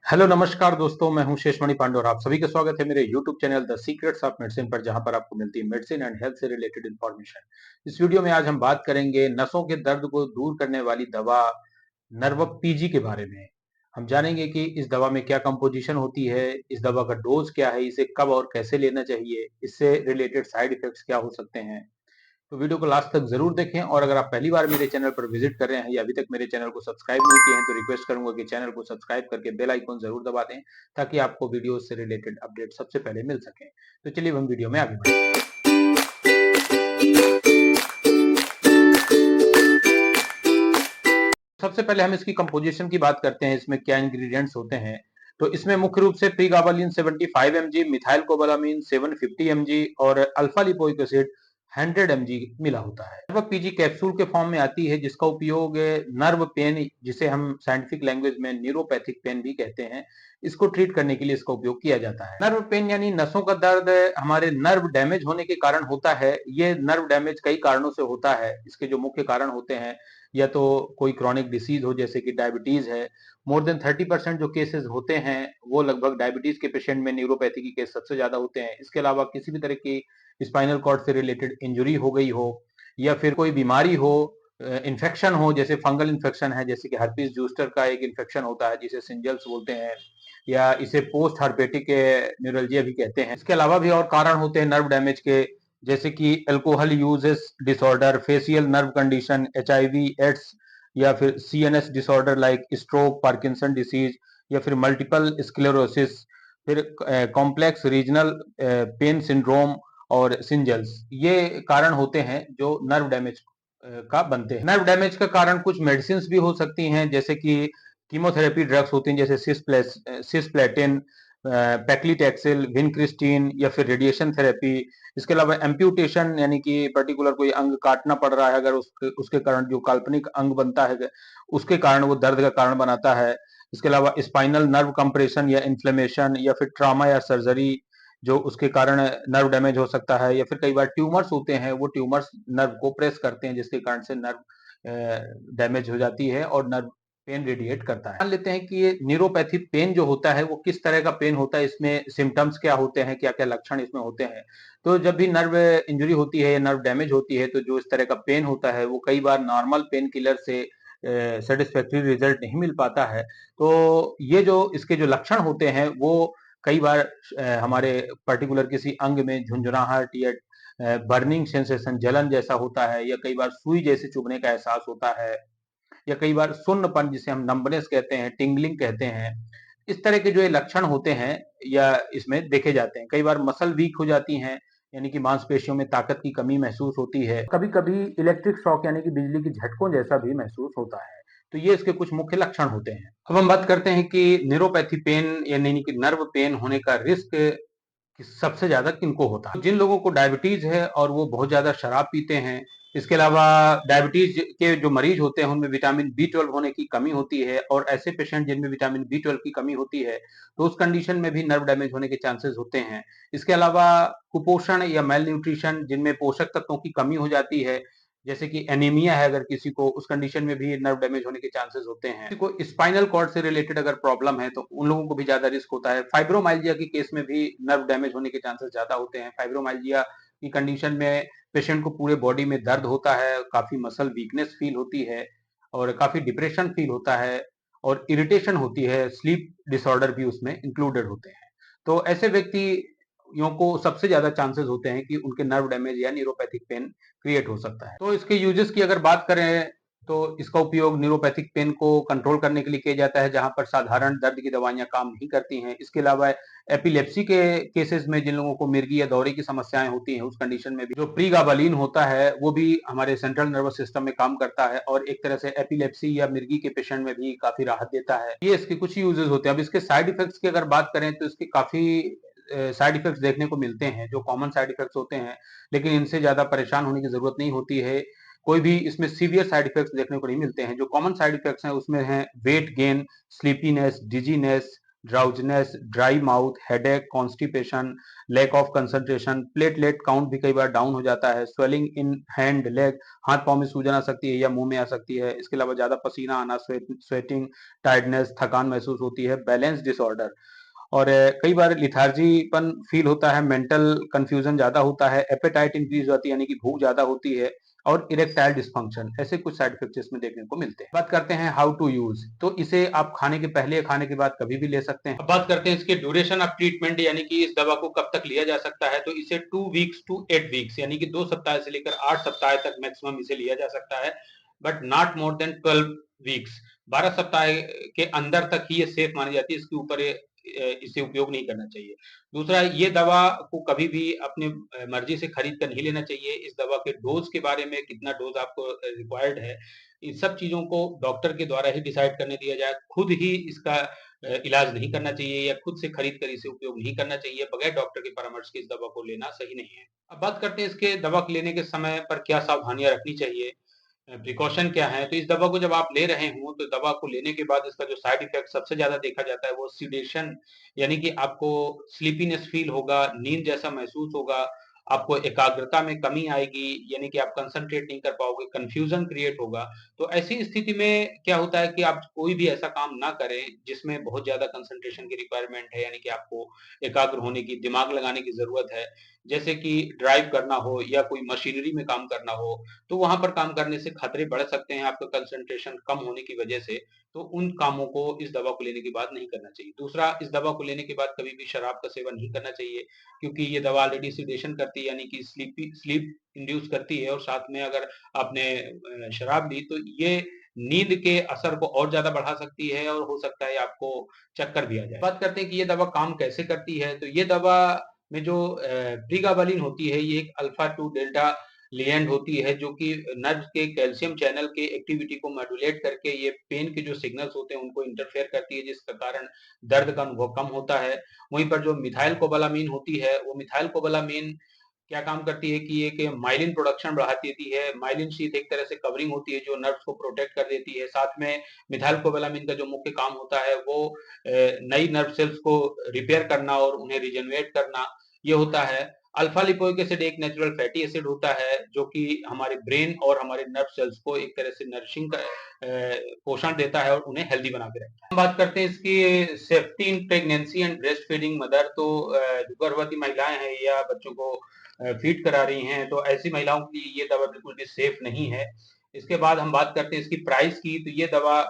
Hello नमस्कार दोस्तों, मैं हूं शेषमणि पांडे और आप सभी का स्वागत है मेरे YouTube channel the secrets of medicine पर, जहां पर आपको मिलती है मेडिसिन एंड हेल्थ से रिलेटेड इंफॉर्मेशन। इस वीडियो में आज हम बात करेंगे नसों के दर्द को दूर करने वाली दवा नर्वक पीजी के बारे में। हम जानेंगे कि इस दवा में क्या कंपोजिशन होती है, इस दवा का डोज क्या है, इसे कब और कैसे लेना चाहिए, इससे रिलेटेड साइड इफेक्ट्स क्या हो सकते हैं। तो वीडियो को लास्ट तक जरूर देखें, और अगर आप पहली बार मेरे चैनल पर विजिट कर रहे हैं या अभी तक मेरे चैनल को सब्सक्राइब नहीं किए हैं तो रिक्वेस्ट करूंगा कि चैनल को सब्सक्राइब करके बेल आइकन जरूर दबा दें, ताकि आपको वीडियो से रिलेटेड अपडेट सबसे पहले मिल सके। तो चलिए हम वीडियो में आगे बढ़ते हैं। सबसे पहले हम इसकी कंपोजिशन की बात करते हैं, इसमें क्या इंग्रेडिएंट्स होते हैं। तो इसमें मुख्य रूप से प्रीगाबालिन 75 mg, मिथाइल कोबालामिन 750 mg और अल्फा लिपोइक एसिड 100 mg मिला होता है। नर्व पीजी कैप्सूल के फॉर्म में आती है, जिसका उपयोग नर्व पेन, जिसे हम साइंटिफिक लैंग्वेज में न्यूरोपैथिक पेन भी कहते हैं, इसको ट्रीट करने के लिए इसका उपयोग किया जाता है। नर्व पेन यानी नसों का दर्द हमारे नर्व डैमेज होने के कारण होता है। ये नर्व डैमेज कई कारणों से होता है। इसके जो मुख्य कारण होते हैं, या तो कोई क्रॉनिक डिसीज हो जैसे कि डायबिटीज है। मोर देन 30% जो केसेस होते हैं वो लगभग डायबिटीज के पेशेंट में न्यूरोपैथी के केस सबसे ज्यादा होते हैं। इसके अलावा किसी भी तरह की स्पाइनल कॉर्ड से रिलेटेड इंजरी हो गई हो, या फिर कोई बीमारी हो, इन्फेक्शन हो, जैसे फंगल इन्फेक्शन है, जैसे कि हर्पीस जूस्टर का एक इन्फेक्शन होता है जिसे सिंजल्स बोलते हैं, या इसे पोस्ट हर्पेटिक न्यूरल्जिया भी कहते हैं। इसके अलावा भी और कारण होते हैं नर्व डैमेज के, जैसे कि alcohol uses disorder, facial nerve condition, HIV AIDS, या फिर CNS disorder like stroke, Parkinson disease, या फिर मल्टीपल स्क्लेरोसिस, फिर कॉम्प्लेक्स रीजनल पेन सिंड्रोम और सिंजल्स। ये कारण होते हैं जो नर्व डैमेज का बनते हैं। नर्व डैमेज का कारण कुछ मेडिसिन भी हो सकती हैं, जैसे कि कीमोथेरेपी ड्रग्स होती हैं, जैसे सिस्प्लेटिन, पैक्लिटैक्सिल, विनक्रिस्टीन, या फिर रेडिएशन थेरेपी। इसके अलावा एम्प्यूटेशन, यानी कि पर्टिकुलर कोई अंग काटना पड़ रहा है, अगर उसके कारण जो काल्पनिक अंग बनता है उसके कारण वो दर्द का कारण बनाता है। इसके अलावा स्पाइनल नर्व कंप्रेशन या इन्फ्लेमेशन, या फिर ट्रॉमा या सर्जरी, जो उसके कारण नर्व डैमेज हो सकता है। या फिर कई बार ट्यूमर्स होते हैं, वो ट्यूमर्स नर्व को प्रेस करते हैं, जिसके कारण से नर्व डैमेज हो जाती है और नर्व पेन रेडिएट करता है। मान लेते हैं कि ये न्यूरोपैथी पेन जो होता है वो किस तरह का पेन होता है, इसमें सिम्टम्स क्या होते हैं, क्या क्या लक्षण इसमें होते हैं। तो जब भी नर्व इंजरी होती है या नर्व डैमेज होती है, तो जो इस तरह का पेन होता है वो कई बार नॉर्मल पेन किलर से सेटिस्फैक्टरी रिजल्ट नहीं मिल पाता है। तो ये जो इसके जो लक्षण होते हैं वो कई बार हमारे पर्टिकुलर किसी अंग में झुंझुनाहट या बर्निंग सेंसेशन, जलन जैसा होता है, या कई बार सुई जैसे चुभने का एहसास होता है, या कई बार सुन्नपन जिसे हम नंबनेस कहते हैं, टिंगलिंग कहते हैं। इस तरह के जो ये लक्षण होते हैं या इसमें देखे जाते हैं। कई बार मसल वीक हो जाती हैं, यानी कि मांसपेशियों में ताकत की कमी महसूस होती है। कभी कभी इलेक्ट्रिक शॉक यानी कि बिजली की झटकों जैसा भी महसूस होता है। तो ये इसके कुछ मुख्य लक्षण होते हैं। अब हम बात करते हैं कि न्यूरोपैथी पेन यानी कि नर्व पेन होने का रिस्क कि सबसे ज्यादा किनको होता है। जिन लोगों को डायबिटीज है और वो बहुत ज्यादा शराब पीते हैं, इसके अलावा डायबिटीज के जो मरीज होते हैं उनमें विटामिन B12 होने की कमी होती है, और ऐसे पेशेंट जिनमें विटामिन B12 की कमी होती है तो उस कंडीशन में भी नर्व डैमेज होने के चांसेस होते हैं। इसके अलावा कुपोषण या मेल न्यूट्रिशन, जिनमें पोषक तत्वों की कमी हो जाती है, जैसे कि एनीमिया है अगर किसी को, उस कंडीशन में भी नर्व डैमेज होने के चांसेस होते हैं। किसी को स्पाइनल कॉर्ड से रिलेटेड अगर प्रॉब्लम है तो उन लोगों को भी ज्यादा रिस्क होता है। फाइब्रोमाइल्जिया के केस में भी नर्व डैमेज होने के चांसेस ज्यादा होते हैं। फाइब्रोमाइल्जिया की कंडीशन में पेशेंट को पूरे बॉडी में दर्द होता है, काफी मसल वीकनेस फील होती है, और काफी डिप्रेशन फील होता है, और इरिटेशन होती है। स्लीप डिसऑर्डर भी उसमें इंक्लूडेड होते हैं। तो ऐसे व्यक्तियों को सबसे ज्यादा चांसेस होते हैं कि उनके नर्व डैमेज या न्यूरोपैथिक पेन क्रिएट हो सकता है। तो इसके यूजेस की अगर बात करें तो इसका उपयोग न्यूरोपैथिक पेन को कंट्रोल करने के लिए किया जाता है, जहां पर साधारण दर्द की दवाइयां काम नहीं करती हैं। इसके अलावा एपिलेप्सी के केसेस में जिन लोगों को मिर्गी या दौरे की समस्याएं होती हैं, उस कंडीशन में भी जो प्रीगाबालिन होता है वो भी हमारे सेंट्रल नर्वस सिस्टम में काम करता है, और एक तरह से एपिलेप्सी या मिर्गी के पेशेंट में भी काफी राहत देता है। ये इसके कुछ यूजेस होते हैं। अब इसके साइड इफेक्ट्स की अगर बात करें तो इसके काफी साइड इफेक्ट्स देखने को मिलते हैं, जो कॉमन साइड इफेक्ट्स होते हैं, लेकिन इनसे ज्यादा परेशान होने की जरूरत नहीं होती है। कोई भी इसमें सीवियर साइड इफेक्ट्स देखने को नहीं मिलते हैं। जो कॉमन साइड इफेक्ट्स हैं उसमें हैं weight gain, sleepiness, dizziness, drowsiness, dry mouth, headache, constipation, lack of concentration, platelet count भी कई बार डाउन हो जाता है, स्वेलिंग इन हैंड लेग, हाथ पाँव में सूजन आ सकती है या मुंह में आ सकती है। इसके अलावा ज्यादा पसीना आना, स्वेटिंग, टायर्डनेस, थकान महसूस होती है, बैलेंस डिसऑर्डर और कई बार लिथार्जीपन फील होता है, मेंटल कंफ्यूजन ज्यादा होता है, एपेटाइट इंक्रीज होती है यानी कि भूख ज्यादा होती है और इरेक्टाइल डिस्फंक्शन, ऐसे कुछ साइड इफेक्ट्स इसमें देखने को मिलते हैं। बात करते हैं हाउ टू यूज, तो इसे आप खाने के पहले या खाने के बाद कभी भी ले सकते हैं। अब बात करते हैं इसके ड्यूरेशन ऑफ ट्रीटमेंट यानी कि इस दवा को कब तक लिया जा सकता है, तो इसे 2 वीक्स टू 8 वीक्स यानी कि 2 सप्ताह से लेकर 8 सप्ताह तक मैक्सिमम इसे लिया जा सकता है, but not more than 12 weeks. 12 सप्ताह के अंदर तक ही ये सेफ मानी जाती है, इसके ऊपर इसे उपयोग नहीं करना चाहिए। दूसरा, ये दवा को कभी भी अपनी मर्जी से खरीद कर नहीं लेना चाहिए। इस दवा के डोज के बारे में, कितना डोज आपको रिक्वायर्ड है, इन सब चीजों को डॉक्टर के द्वारा ही डिसाइड करने दिया जाए। खुद ही इसका इलाज नहीं करना चाहिए या खुद से खरीद कर इसे उपयोग नहीं करना चाहिए। बगैर डॉक्टर के परामर्श के इस दवा को लेना सही नहीं है। अब बात करते हैं इसके दवा लेने के समय पर क्या सावधानियां रखनी चाहिए, प्रिकॉशन क्या है। तो इस दवा को जब आप ले रहे हो तो दवा को लेने के बाद इसका जो साइड इफेक्ट सबसे ज्यादा देखा जाता है वो सिडेशन, यानी कि आपको स्लीपीनेस फील होगा, नींद जैसा महसूस होगा, आपको एकाग्रता में कमी आएगी, यानी कि आप कंसंट्रेट नहीं कर पाओगे, कंफ्यूजन क्रिएट होगा। तो ऐसी स्थिति में क्या होता है कि आप कोई भी ऐसा काम ना करें जिसमें बहुत ज्यादा कंसंट्रेशन की रिक्वायरमेंट है, यानी कि आपको एकाग्र होने की, दिमाग लगाने की जरूरत है, जैसे कि ड्राइव करना हो या कोई मशीनरी में काम करना हो, तो वहां पर काम करने से खतरे बढ़ सकते हैं आपका कंसंट्रेशन कम होने की वजह से। तो उन कामों को इस दवा को लेने के बाद नहीं करना चाहिए। दूसरा, इस दवा को लेने के बाद कभी भी शराब का सेवन नहीं करना चाहिए, क्योंकि ये दवा ऑलरेडी सिडेशन करती है, यानी कि स्लीप इंड्यूस करती है, और साथ में अगर आपने शराब ली तो ये नींद के असर को और ज्यादा बढ़ा सकती है और हो सकता है आपको चक्कर भी आ जाए। बात करते हैं कि ये दवा काम कैसे करती है, तो ये दवा में जो प्रीगाबालिन होती है, ये एक अल्फा 2 डेल्टा लिगैंड होती है जो कि नर्व के कैल्शियम चैनल के एक्टिविटी को मॉड्यूलेट करके ये पेन के जो सिग्नल्स होते हैं उनको इंटरफेयर करती है, जिसके कारण दर्द का अनुभव कम होता है। वहीं पर जो मिथाइल कोबालामीन होती है, वो मिथाइल कोबालामीन क्या काम करती है कि एक माइलिन प्रोडक्शन बढ़ा देती है। माइलिन शीथ एक तरह से कवरिंग होती है जो नर्व्स को प्रोटेक्ट कर देती है। साथ में मिथाइल कोबालामीन का जो मुख्य काम होता है वो नई नर्व सेल्स को रिपेयर करना और उन्हें रिजेनरेट करना, ये होता है। अल्फा लिपोइक एसिड एक नेचुरल फैटी एसिड होता है जो कि हमारे ब्रेन और हमारे नर्व सेल्स को एक तरह से नरिशिंग का पोषण देता है और उन्हें हेल्दी बना के रखता है। हम बात करते हैं इसकी safety in pregnancy and breast feeding mother, तो जो गर्भवती महिलाएं हैं या बच्चों को फीड करा रही हैं, तो ऐसी महिलाओं के लिए ये दवा बिल्कुल भी सेफ नहीं है। इसके बाद हम बात करते हैं इसकी प्राइस की, तो ये दवा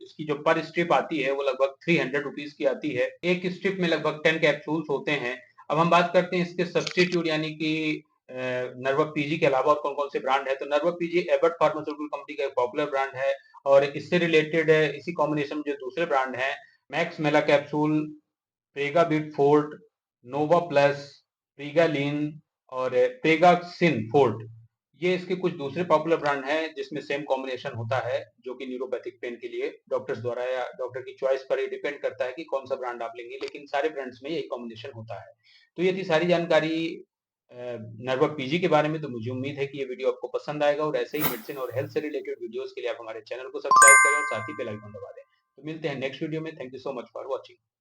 इसकी जो पर स्ट्रिप आती है वो लगभग 300 रुपीज की आती है। एक स्ट्रिप में लगभग 10 कैप्सूल्स होते हैं। अब हम बात करते हैं इसके सब्स्टिट्यूट, यानी कि नर्वा पीजी के अलावा और कौन कौन से ब्रांड है, तो नर्वा पीजी एबट फार्मास्यूटिकल कंपनी का एक पॉपुलर ब्रांड है, और इससे रिलेटेड इसी कॉम्बिनेशन में जो दूसरे ब्रांड हैं, मैक्स मेला कैप्सूल, प्रेगाबिट फोर्ट, नोवा प्लस, प्रीगालिन और प्रेगासिन फोर्ट, ये इसके कुछ दूसरे पॉपुलर ब्रांड हैं जिसमें सेम कॉम्बिनेशन होता है, जो कि न्यूरोपैथिक पेन के लिए डॉक्टर्स द्वारा या डॉक्टर की चॉइस पर ही डिपेंड करता है कि कौन सा ब्रांड आप लेंगे, लेकिन सारे ब्रांड्स में यही कॉम्बिनेशन होता है। तो ये थी सारी जानकारी नर्वा पीजी के बारे में। तो मुझे उम्मीद है कि ये वीडियो आपको पसंद आएगा, और ऐसे ही मेडिसिन और हेल्थ से रिलेटेड वीडियोस के लिए आप हमारे चैनल को सब्सक्राइब करें और साथ ही बेल आइकन दबा दें। तो मिलते हैं नेक्स्ट वीडियो में। Thank you so much for watching.